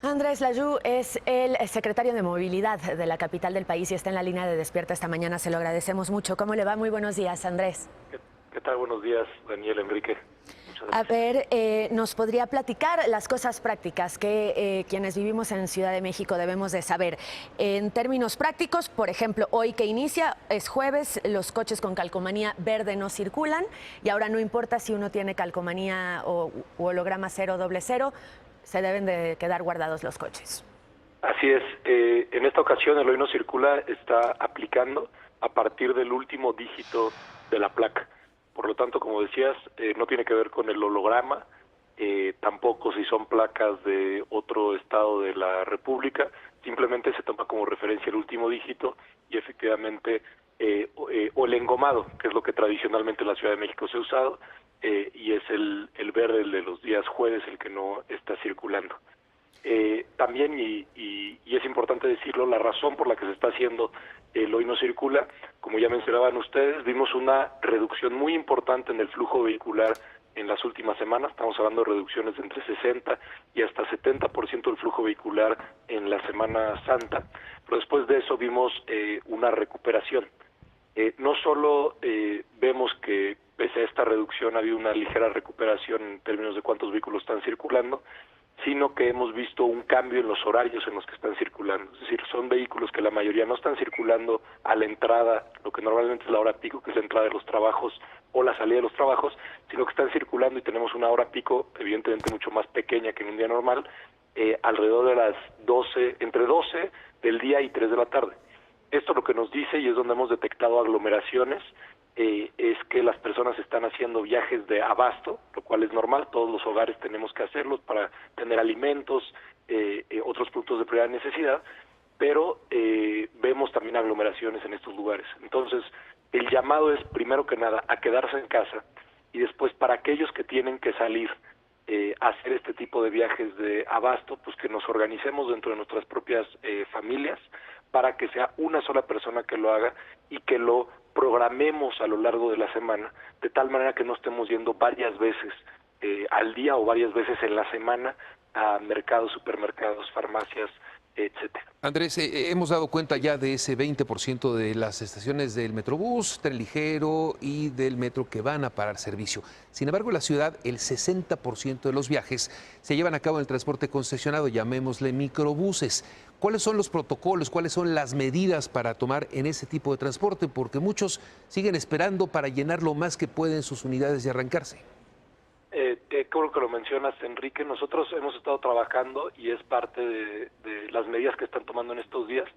Andrés Layú es el secretario de Movilidad de la capital del país y está en la línea de Despierta esta mañana. Se lo agradecemos mucho. ¿Cómo le va? Muy buenos días, Andrés. ¿Qué tal? Buenos días, Daniel, Enrique. Muchas A gracias. ver, ¿nos podría platicar las cosas prácticas que quienes vivimos en Ciudad de México debemos de saber? En términos prácticos, por ejemplo, hoy que inicia, es jueves, los coches con calcomanía verde no circulan y ahora no importa si uno tiene calcomanía o holograma 000, se deben de quedar guardados los coches. Así es, en esta ocasión el Hoy No Circula está aplicando a partir del último dígito de la placa. Por lo tanto, como decías, no tiene que ver con el holograma, tampoco si son placas de otro estado de la República, simplemente se toma como referencia el último dígito y efectivamente, o el engomado, que es lo que tradicionalmente en la Ciudad de México se ha usado, y es el verde, el de los días jueves, el que no está circulando. También, y es importante decirlo, la razón por la que se está haciendo el Hoy No Circula, como ya mencionaban ustedes, vimos una reducción muy importante en el flujo vehicular en las últimas semanas. Estamos hablando de reducciones de entre 60 y hasta 70% del flujo vehicular en la Semana Santa, pero después de eso vimos una recuperación. No solo vemos que pese a esta reducción ha habido una ligera recuperación en términos de cuántos vehículos están circulando, sino que hemos visto un cambio en los horarios en los que están circulando. Es decir, son vehículos que la mayoría no están circulando a la entrada, lo que normalmente es la hora pico, que es la entrada de los trabajos o la salida de los trabajos, sino que están circulando y tenemos una hora pico, evidentemente mucho más pequeña que en un día normal, alrededor de las 12, entre 12 del día y 3 de la tarde. Esto lo que nos dice, y es donde hemos detectado aglomeraciones, es que las personas están haciendo viajes de abasto, lo cual es normal, todos los hogares tenemos que hacerlos para tener alimentos, otros productos de primera necesidad, pero vemos también aglomeraciones en estos lugares. Entonces, el llamado es, primero que nada, a quedarse en casa, y después para aquellos que tienen que salir a hacer este tipo de viajes de abasto, pues que nos organicemos dentro de nuestras propias familias, para que sea una sola persona que lo haga y que lo programemos a lo largo de la semana, de tal manera que no estemos yendo varias veces al día o varias veces en la semana a mercados, supermercados, farmacias, etcétera. Andrés, hemos dado cuenta ya de ese 20% de las estaciones del Metrobús, Tren Ligero y del metro que van a parar servicio. Sin embargo, en la ciudad, el 60% de los viajes se llevan a cabo en el transporte concesionado, llamémosle microbuses. ¿Cuáles son los protocolos, cuáles son las medidas para tomar en ese tipo de transporte? Porque muchos siguen esperando para llenar lo más que pueden sus unidades y arrancarse. Creo que lo mencionas, Enrique. Nosotros hemos estado trabajando y es parte de las medidas que están tomando en estos días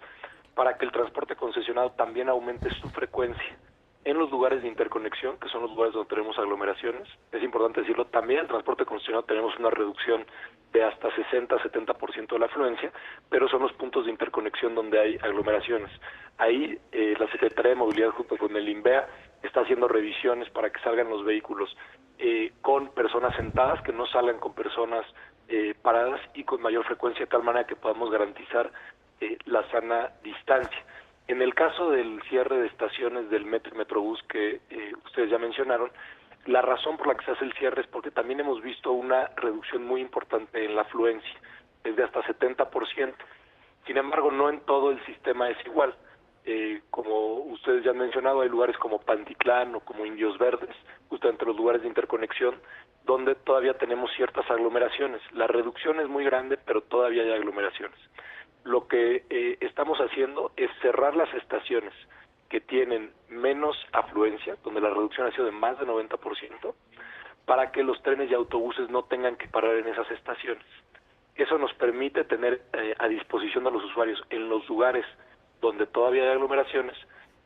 para que el transporte concesionado también aumente su frecuencia en los lugares de interconexión, que son los lugares donde tenemos aglomeraciones. Es importante decirlo, también en el transporte concesionado tenemos una reducción de hasta 60-70% de la afluencia, pero son los puntos de interconexión donde hay aglomeraciones. Ahí la Secretaría de Movilidad junto con el INVEA está haciendo revisiones para que salgan los vehículos con personas sentadas, que no salgan con personas paradas y con mayor frecuencia, de tal manera que podamos garantizar la sana distancia. En el caso del cierre de estaciones del metro y metrobús que ustedes ya mencionaron, la razón por la que se hace el cierre es porque también hemos visto una reducción muy importante en la afluencia, es de hasta 70%. Sin embargo, no en todo el sistema es igual. Como ustedes ya han mencionado, hay lugares como Pantitlán o como Indios Verdes, justamente los lugares de interconexión, donde todavía tenemos ciertas aglomeraciones. La reducción es muy grande, pero todavía hay aglomeraciones. Lo que estamos haciendo es cerrar las estaciones que tienen menos afluencia, donde la reducción ha sido de más de 90%, para que los trenes y autobuses no tengan que parar en esas estaciones. Eso nos permite tener a disposición a los usuarios en los lugares donde todavía hay aglomeraciones,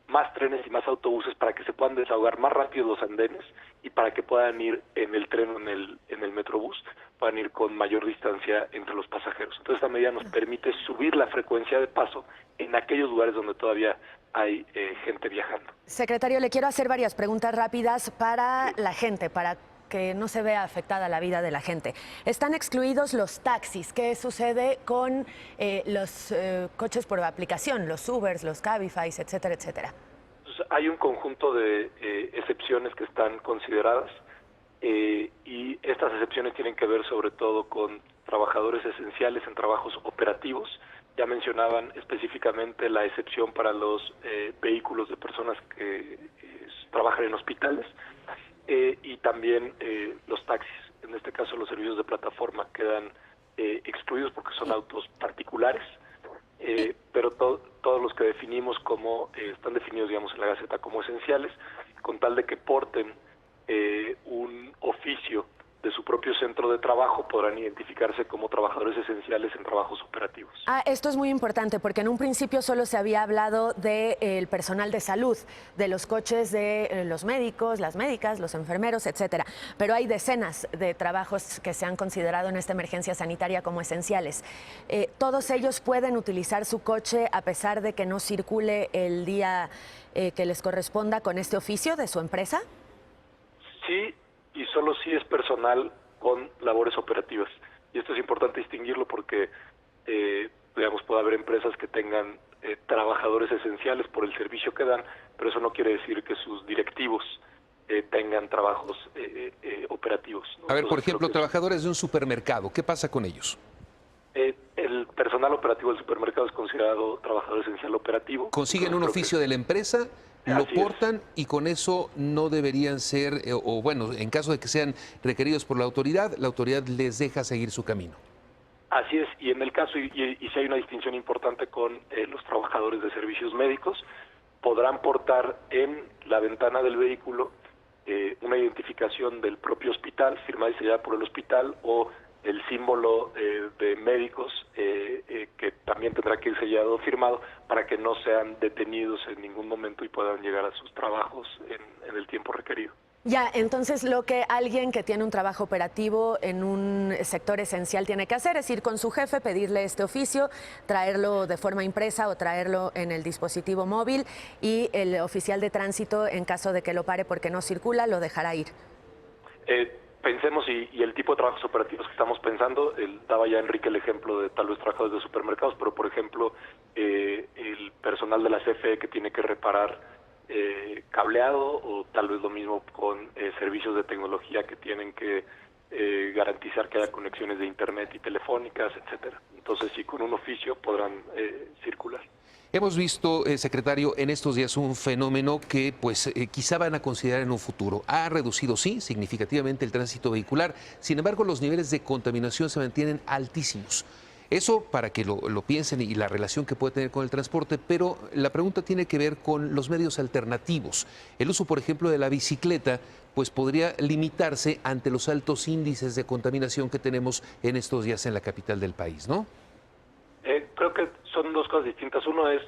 más trenes y más autobuses para que se puedan desahogar más rápido los andenes y para que puedan ir en el tren o en el metrobús, puedan ir con mayor distancia entre los pasajeros. Entonces esta medida nos permite subir la frecuencia de paso en aquellos lugares donde todavía hay gente viajando. Secretario, le quiero hacer varias preguntas rápidas para la gente, para que no se vea afectada la vida de la gente. Están excluidos los taxis. ¿Qué sucede con los coches por aplicación, los Ubers, los Cabify, etcétera, etcétera? Hay un conjunto de excepciones que están consideradas. y estas excepciones tienen que ver sobre todo con trabajadores esenciales en trabajos operativos. Ya mencionaban específicamente la excepción para los vehículos de personas que trabajan en hospitales y también los taxis. En este caso los servicios de plataforma quedan excluidos porque son autos particulares, pero todos los que definimos como, están definidos digamos en la Gaceta como esenciales, con tal de que porten un oficio de su propio centro de trabajo, podrán identificarse como trabajadores esenciales en trabajos operativos. Esto es muy importante porque en un principio solo se había hablado del personal de salud, de los coches de los médicos, las médicas, los enfermeros, etcétera. Pero hay decenas de trabajos que se han considerado en esta emergencia sanitaria como esenciales. ¿Todos ellos pueden utilizar su coche a pesar de que no circule el día que les corresponda con este oficio de su empresa? Sí, y solo si es personal con labores operativas. Y esto es importante distinguirlo porque, digamos, puede haber empresas que tengan trabajadores esenciales por el servicio que dan, pero eso no quiere decir que sus directivos tengan trabajos operativos, ¿no? A ver, por Entonces, ejemplo, trabajadores de un supermercado, ¿qué pasa con ellos? el personal operativo del supermercado es considerado trabajador esencial operativo. Consiguen un oficio de la empresa, lo portan y con eso no deberían ser, o bueno, en caso de que sean requeridos por la autoridad les deja seguir su camino. Así es, y en el caso, y si hay una distinción importante con los trabajadores de servicios médicos, podrán portar en la ventana del vehículo una identificación del propio hospital, firmada y sellada por el hospital, o el símbolo de médicos que también tendrá que ir sellado o firmado para que no sean detenidos en ningún momento y puedan llegar a sus trabajos en el tiempo requerido. Ya, entonces lo que alguien que tiene un trabajo operativo en un sector esencial tiene que hacer es ir con su jefe, pedirle este oficio, traerlo de forma impresa o traerlo en el dispositivo móvil y el oficial de tránsito, en caso de que lo pare porque no circula, lo dejará ir. Pensemos y el tipo de trabajos operativos que estamos pensando, daba ya Enrique el ejemplo de tal vez trabajadores de supermercados, pero por ejemplo el personal de la CFE que tiene que reparar cableado, o tal vez lo mismo con servicios de tecnología que tienen que garantizar que haya conexiones de internet y telefónicas, etcétera. Entonces sí, con un oficio podrán circular. Hemos visto, secretario, en estos días un fenómeno que pues quizá van a considerar en un futuro. Ha reducido, sí, significativamente el tránsito vehicular. Sin embargo, los niveles de contaminación se mantienen altísimos. Eso para que lo piensen y la relación que puede tener con el transporte, pero la pregunta tiene que ver con los medios alternativos. El uso, por ejemplo, de la bicicleta pues podría limitarse ante los altos índices de contaminación que tenemos en estos días en la capital del país, ¿no? Creo que son dos cosas distintas. Uno es,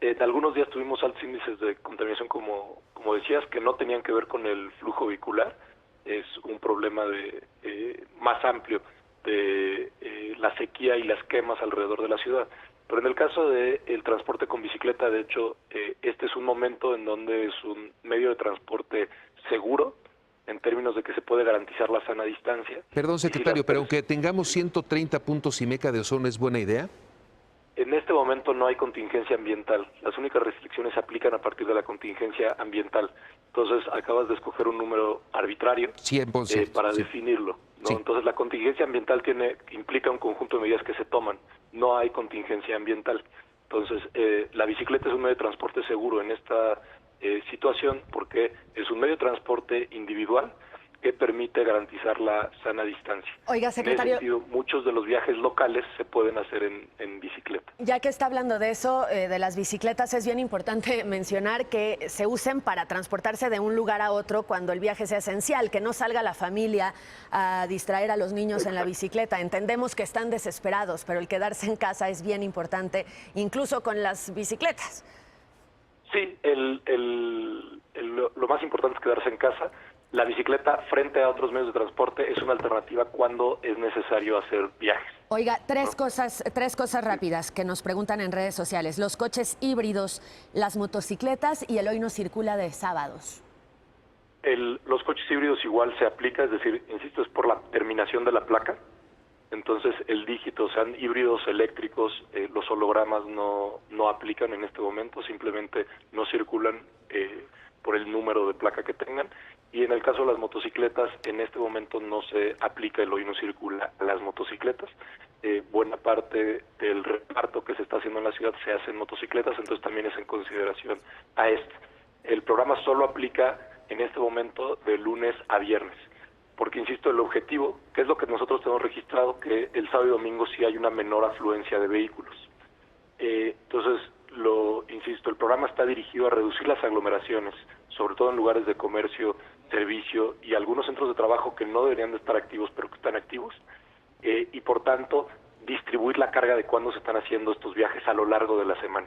en algunos días tuvimos altos índices de contaminación, como decías, que no tenían que ver con el flujo vehicular. Es un problema más amplio de la sequía y las quemas alrededor de la ciudad. Pero en el caso del transporte con bicicleta, de hecho, este es un momento en donde es un medio de transporte seguro, en términos de que se puede garantizar la sana distancia. Perdón, secretario, pero aunque tengamos 130 puntos IMECA de ozono, ¿es buena idea? En este momento no hay contingencia ambiental. Las únicas restricciones se aplican a partir de la contingencia ambiental. Entonces, acabas de escoger un número arbitrario 100%, para sí. definirlo, ¿no? Sí. Entonces, la contingencia ambiental implica un conjunto de medidas que se toman. No hay contingencia ambiental. Entonces, la bicicleta es un medio de transporte seguro en esta situación porque es un medio de transporte individual que permite garantizar la sana distancia. Oiga, secretario, en ese sentido, muchos de los viajes locales se pueden hacer en bicicleta. ya que está hablando de eso, de las bicicletas, es bien importante mencionar que se usen para transportarse de un lugar a otro cuando el viaje sea esencial, que no salga la familia a distraer a los niños en la bicicleta. Entendemos que están desesperados, pero el quedarse en casa es bien importante, incluso con las bicicletas. Sí, lo más importante es quedarse en casa. La bicicleta, frente a otros medios de transporte, es una alternativa cuando es necesario hacer viajes. Oiga, tres cosas rápidas que nos preguntan en redes sociales. Los coches híbridos, las motocicletas y el hoy no circula de sábados. Los coches híbridos igual se aplica, es decir, insisto, es por la terminación de la placa. Entonces, el dígito, sean híbridos, eléctricos, los hologramas no aplican en este momento, simplemente no circulan por el número de placa que tengan. Y en el caso de las motocicletas, en este momento no se aplica el hoy no circula a las motocicletas. Buena parte del reparto que se está haciendo en la ciudad se hace en motocicletas, entonces también es en consideración a este. El programa solo aplica en este momento de lunes a viernes, porque insisto, el objetivo, que es lo que nosotros tenemos registrado, que el sábado y domingo sí hay una menor afluencia de vehículos. Entonces, insisto, el programa está dirigido a reducir las aglomeraciones, sobre todo en lugares de comercio, servicio y algunos centros de trabajo que no deberían de estar activos, pero que están activos, y por tanto, distribuir la carga de cuándo se están haciendo estos viajes a lo largo de la semana.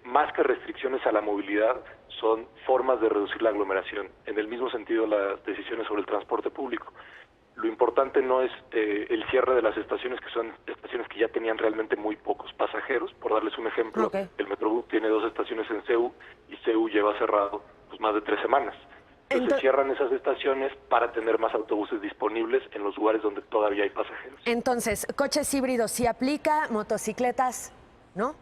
Más que restricciones a la movilidad, son formas de reducir la aglomeración. En el mismo sentido, las decisiones sobre el transporte público. Lo importante no es el cierre de las estaciones, que son estaciones que ya tenían realmente muy pocos pasajeros. Por darles un ejemplo, el Metrobús tiene 2 estaciones en CEU y CEU lleva cerrado pues, más de 3 semanas. Entonces cierran esas estaciones para tener más autobuses disponibles en los lugares donde todavía hay pasajeros. Entonces, coches híbridos sí aplica, motocicletas, ¿no?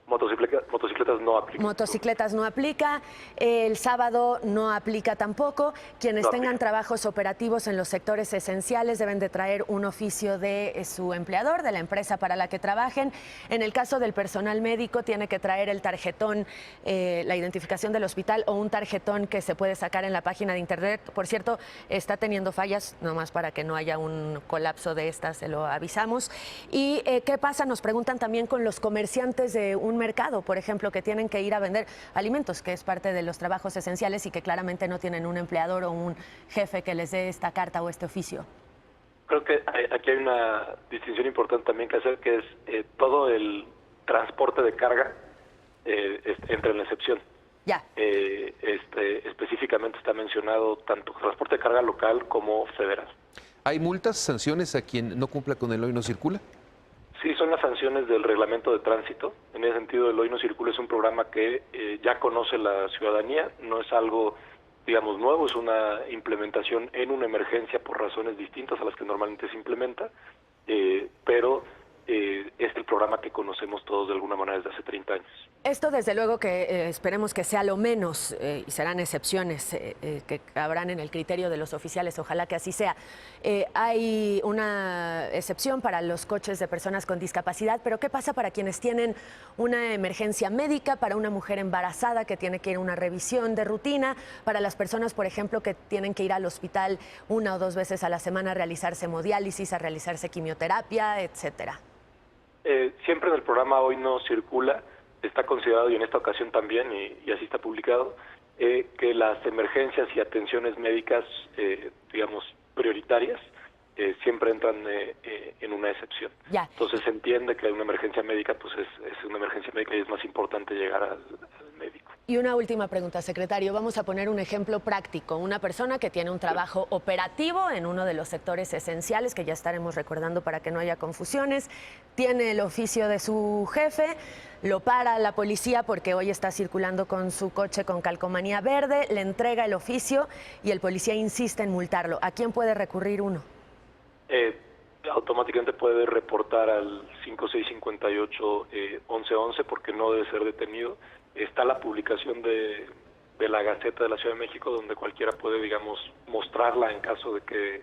Motocicletas no aplican. Motocicletas no aplica, el sábado no aplica tampoco. Quienes tengan trabajos operativos en los sectores esenciales deben de traer un oficio de su empleador, de la empresa para la que trabajen. En el caso del personal médico tiene que traer el tarjetón, la identificación del hospital o un tarjetón que se puede sacar en la página de internet. Por cierto, está teniendo fallas, nomás para que no haya un colapso de estas, se lo avisamos. ¿Y qué pasa? Nos preguntan también con los comerciantes de un mercado, por ejemplo, que tienen que ir a vender alimentos, que es parte de los trabajos esenciales y que claramente no tienen un empleador o un jefe que les dé esta carta o este oficio. Creo que aquí hay una distinción importante también que hacer, que es todo el transporte de carga entra en la excepción. Ya. Específicamente está mencionado tanto transporte de carga local como federal. ¿Hay multas, sanciones a quien no cumpla con el hoy no circula? Sí, son las sanciones del reglamento de tránsito. En ese sentido, el Hoy No Circula es un programa que ya conoce la ciudadanía, no es algo, digamos, nuevo, es una implementación en una emergencia por razones distintas a las que normalmente se implementa, pero es el programa que conocemos todos de alguna manera desde hace 30 años. Esto desde luego que esperemos que sea lo menos y serán excepciones que habrán en el criterio de los oficiales, ojalá que así sea. Hay una excepción para los coches de personas con discapacidad, pero ¿qué pasa para quienes tienen una emergencia médica, para una mujer embarazada que tiene que ir a una revisión de rutina, para las personas, por ejemplo, que tienen que ir al hospital 1 o 2 veces a la semana a realizarse hemodiálisis, a realizarse quimioterapia, etcétera? Siempre en el programa Hoy No Circula está considerado, y en esta ocasión también, y así está publicado, que las emergencias y atenciones médicas, digamos, prioritarias, siempre entran en una excepción. Ya. Entonces se entiende que una emergencia médica pues es una emergencia médica y es más importante llegar al médico. Y una última pregunta, secretario. Vamos a poner un ejemplo práctico. Una persona que tiene un trabajo operativo en uno de los sectores esenciales, que ya estaremos recordando para que no haya confusiones, tiene el oficio de su jefe, lo para la policía porque hoy está circulando con su coche con calcomanía verde, le entrega el oficio y el policía insiste en multarlo. ¿A quién puede recurrir uno? Automáticamente puede reportar al 5658-1111 porque no debe ser detenido. Está la publicación de la Gaceta de la Ciudad de México donde cualquiera puede, digamos, mostrarla en caso de que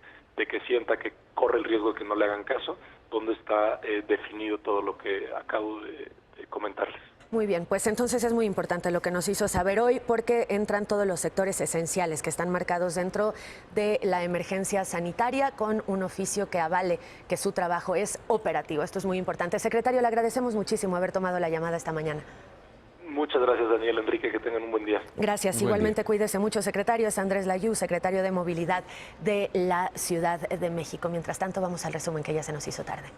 sienta que corre el riesgo de que no le hagan caso, donde está definido todo lo que acabo de comentarles. Muy bien, pues entonces es muy importante lo que nos hizo saber hoy porque entran todos los sectores esenciales que están marcados dentro de la emergencia sanitaria con un oficio que avale que su trabajo es operativo. Esto es muy importante. Secretario, le agradecemos muchísimo haber tomado la llamada esta mañana. Muchas gracias, Daniel, Enrique, que tengan un buen día. Gracias, igualmente cuídese mucho, secretario. Es Andrés Layú, secretario de Movilidad de la Ciudad de México. Mientras tanto, vamos al resumen que ya se nos hizo tarde.